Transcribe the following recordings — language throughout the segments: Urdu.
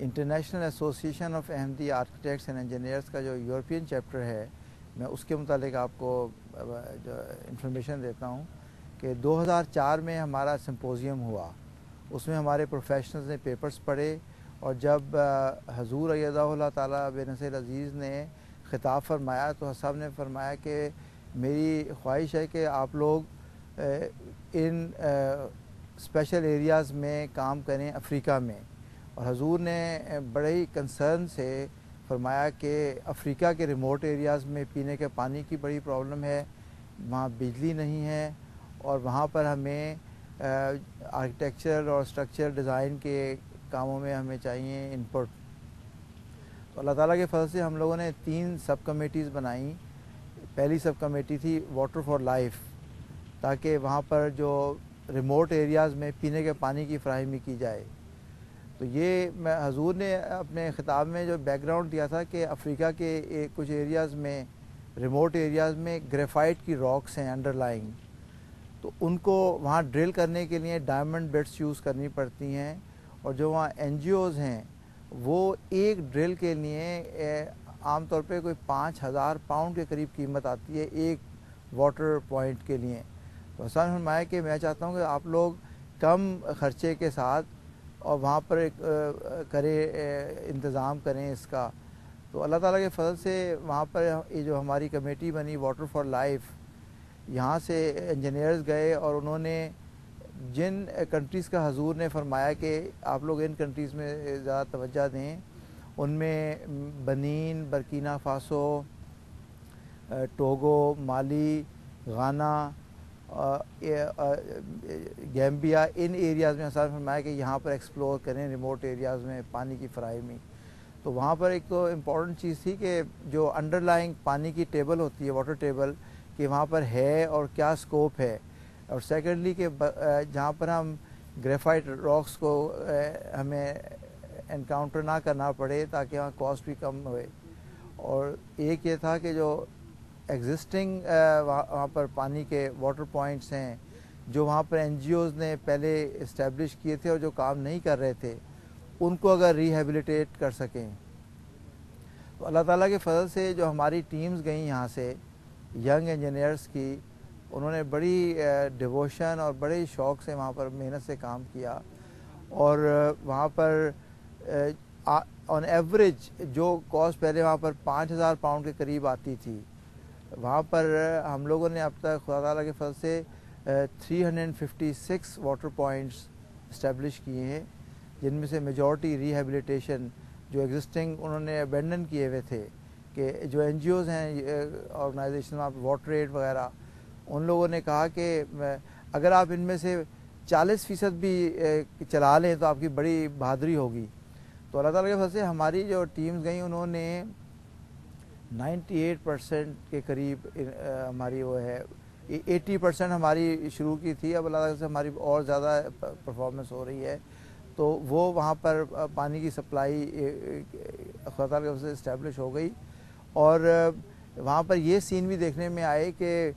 International association of Ahmadi architects and engineers کا جو یورپین چیپٹر ہے، میں اس کے متعلق آپ کو جو انفارمیشن دیتا ہوں کہ 2004 میں ہمارا سمپوزیم ہوا. اس میں ہمارے پروفیشنلز نے پیپرز پڑھے، اور جب حضور ایدہ اللہ تعالیٰ بے نصیر عزیز نے خطاب فرمایا تو صاحب نے فرمایا کہ میری خواہش ہے کہ آپ لوگ ان اسپیشل ایریاز میں کام کریں افریقہ میں. اور حضور نے بڑے ہی کنسرن سے فرمایا کہ افریقہ کے ریموٹ ایریاز میں پینے کے پانی کی بڑی پرابلم ہے، وہاں بجلی نہیں ہے، اور وہاں پر ہمیں آرکیٹیکچر اور اسٹرکچر ڈیزائن کے کاموں میں ہمیں چاہیے ان پٹ. تو اللہ تعالیٰ کے فضل سے ہم لوگوں نے 3 سب کمیٹیز بنائیں. پہلی سب کمیٹی تھی واٹر فار لائف، تاکہ وہاں پر جو ریموٹ ایریاز میں پینے کے پانی کی فراہمی کی جائے. تو یہ حضور نے اپنے خطاب میں جو بیک گراؤنڈ دیا تھا کہ افریقہ کے کچھ ایریاز میں، ریموٹ ایریاز میں گریفائٹ کی راکس ہیں انڈر لائنگ، تو ان کو وہاں ڈرل کرنے کے لیے ڈائمنڈ بٹس یوز کرنی پڑتی ہیں. اور جو وہاں این جی اوز ہیں وہ ایک ڈرل کے لیے عام طور پہ کوئی 5,000 پاؤنڈ کے قریب قیمت آتی ہے ایک واٹر پوائنٹ کے لیے. تو حسن فرمایا کہ میں چاہتا ہوں کہ آپ لوگ کم خرچے کے ساتھ اور وہاں پر انتظام کریں اس کا. تو اللہ تعالیٰ کے فضل سے وہاں پر یہ جو ہماری کمیٹی بنی واٹر فار لائف، یہاں سے انجینئرز گئے اور انہوں نے جن کنٹریز کا حضور نے فرمایا کہ آپ لوگ ان کنٹریز میں زیادہ توجہ دیں، ان میں بنین، برکینا فاسو، ٹوگو، مالی، غانا، گیمبیا، ان ایریاز میں حسن فرمایا کہ یہاں پر ایکسپلور کریں ریموٹ ایریاز میں پانی کی فراہمی. تو وہاں پر ایک تو امپورٹنٹ چیز تھی کہ جو انڈر لائنگ پانی کی ٹیبل ہوتی ہے، واٹر ٹیبل، کہ وہاں پر ہے اور کیا سکوپ ہے. اور سیکنڈلی کہ جہاں پر ہم گریفائٹ راکس کو ہمیں انکاؤنٹر نہ کرنا پڑے تاکہ وہاں کاسٹ بھی کم ہوئے. اور ایک یہ تھا کہ جو ایگزسٹنگ وہاں پر پانی کے واٹر پوائنٹس ہیں جو وہاں پر این جی اوز نے پہلے اسٹیبلش کیے تھے اور جو کام نہیں کر رہے تھے، ان کو اگر ریہیبلیٹیٹ کر سکیں. تو اللہ تعالیٰ کے فضل سے جو ہماری ٹیمز گئیں یہاں سے ینگ انجینئرس کی، انہوں نے بڑی ڈیووشن اور بڑے شوق سے وہاں پر محنت سے کام کیا. اور وہاں پر آن ایوریج جو کاسٹ پہلے وہاں پر 5,000 پاؤنڈ کے قریب آتی تھی، وہاں پر ہم لوگوں نے اب تک خدا تعالیٰ کے فضل سے 356 واٹر پوائنٹس اسٹیبلش کیے ہیں، جن میں سے میجورٹی ریہیبلیٹیشن جو ایگزسٹنگ انہوں نے ابینڈن کیے ہوئے تھے. کہ جو این جی اوز ہیں، آرگنائزیشن آف واٹر ایڈ وغیرہ، ان لوگوں نے کہا کہ اگر آپ ان میں سے 40% بھی چلا لیں تو آپ کی بڑی بہادری ہوگی. تو اللہ تعالیٰ کے فضل سے ہماری جو ٹیمز گئیں انہوں نے 98% کے قریب ہماری وہ ہے، 80% ہماری شروع کی تھی، اب اللہ تعالیٰ سے ہماری اور زیادہ پرفارمنس ہو رہی ہے. تو وہ وہاں پر پانی کی سپلائی خدا تعالیٰ کی وجہ سے اسٹیبلش ہو گئی. اور وہاں پر یہ سین بھی دیکھنے میں آئے کہ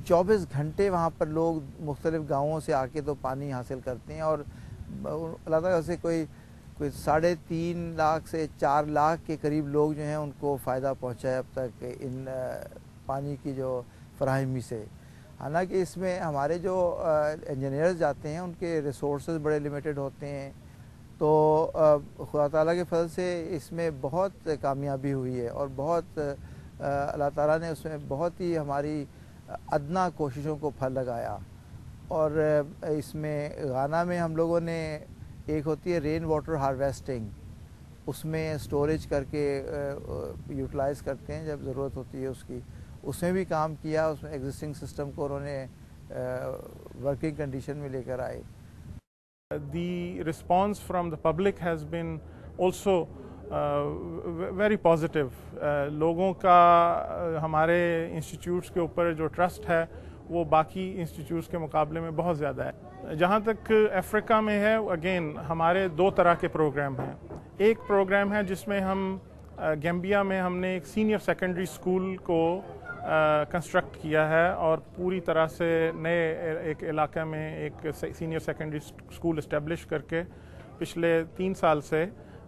24 گھنٹے وہاں پر لوگ مختلف گاؤں سے آ کے تو پانی حاصل کرتے ہیں. اور اللہ تعالیٰ سے کوئی 3.5 لاکھ سے 4 لاکھ کے قریب لوگ جو ہیں ان کو فائدہ پہنچا ہے اب تک ان پانی کی جو فراہمی سے. حالانکہ اس میں ہمارے جو انجینئرز جاتے ہیں ان کے ریسورسز بڑے لیمیٹڈ ہوتے ہیں. تو خدا تعالیٰ کے فضل سے اس میں بہت کامیابی ہوئی ہے، اور بہت اللہ تعالیٰ نے اس میں بہت ہی ہماری ادنا کوششوں کو پھل لگایا. اور اس میں غانا میں ہم لوگوں نے ایک ہوتی ہے رین واٹر ہارویسٹنگ، اس میں سٹوریج کر کے یوٹیلائز کرتے ہیں جب ضرورت ہوتی ہے اس کی، اس میں بھی کام کیا. اس میں ایگزسٹنگ سسٹم کو انہوں نے ورکنگ کنڈیشن میں لے کر آئے. The response from the public has been also very positive. لوگوں کا ہمارے انسٹیٹیوٹس کے اوپر جو ٹرسٹ ہے وہ باقی انسٹیٹیوٹس کے مقابلے میں بہت زیادہ ہے. جہاں تک افریقہ میں ہے، اگین ہمارے 2 طرح کے پروگرام ہیں. ایک پروگرام ہے جس میں ہم گیمبیا میں ہم نے ایک سینئر سیکنڈری اسکول کو کنسٹرکٹ کیا ہے، اور پوری طرح سے نئے ایک علاقے میں ایک سینئر سیکنڈری اسکول اسٹیبلش کر کے پچھلے 3 سال سے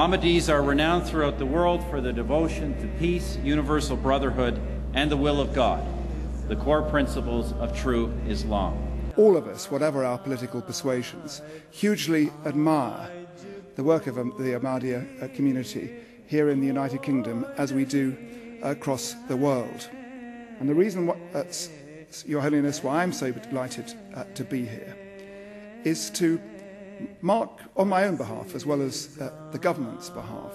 Ahmadis are renowned throughout the world for their devotion to peace, universal brotherhood, and the will of God, the core principles of true Islam. All of us, whatever our political persuasions, hugely admire the work of the Ahmadiyya community here in the United Kingdom as we do across the world. And the reason, Your Holiness, why I'm so delighted to be here is to mark on my own behalf as well as the government's behalf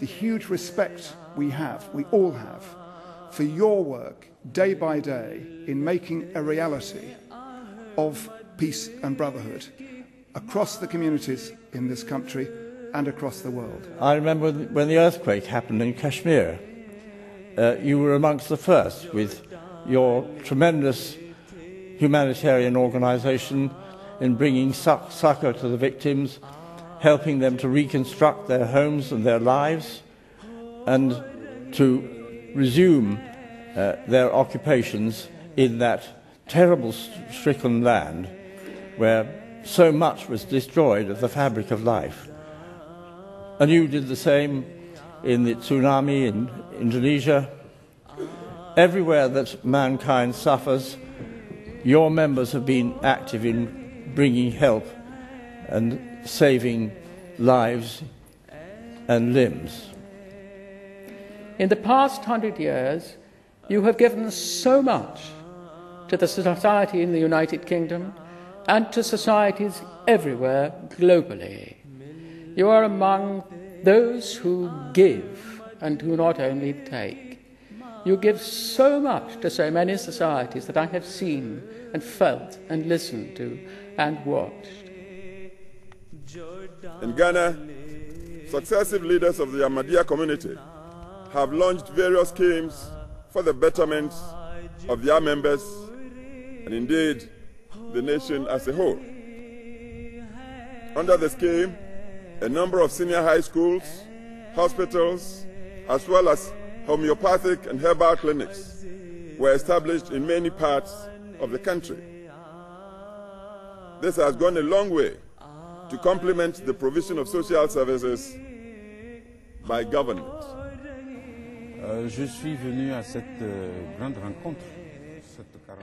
the huge respect we all have for your work day by day in making a reality of peace and brotherhood across the communities in this country and across the world. I remember when the earthquake happened in Kashmir, you were amongst the first with your tremendous humanitarian organisation in bringing succour to the victims, helping them to reconstruct their homes and their lives, and to resume their occupations in that terrible stricken land where so much was destroyed of the fabric of life. And you did the same in the tsunami in Indonesia. Everywhere that mankind suffers, your members have been active in bringing help and saving lives and limbs. In the past 100 years, you have given so much to the society in the United Kingdom and to societies everywhere globally. You are among those who give and who not only take. You give so much to so many societies that I have seen and felt and listened to and watched. In Ghana, successive leaders of the Ahmadiyya community have launched various schemes for the betterment of their members and indeed the nation as a whole. Under the scheme, a number of senior high schools, hospitals, as well as homeopathic and herbal clinics were established in many parts of the country. This has gone a long way to complement the provision of social services by government. Je suis venu à cette grande rencontre.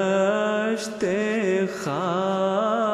دشت خاک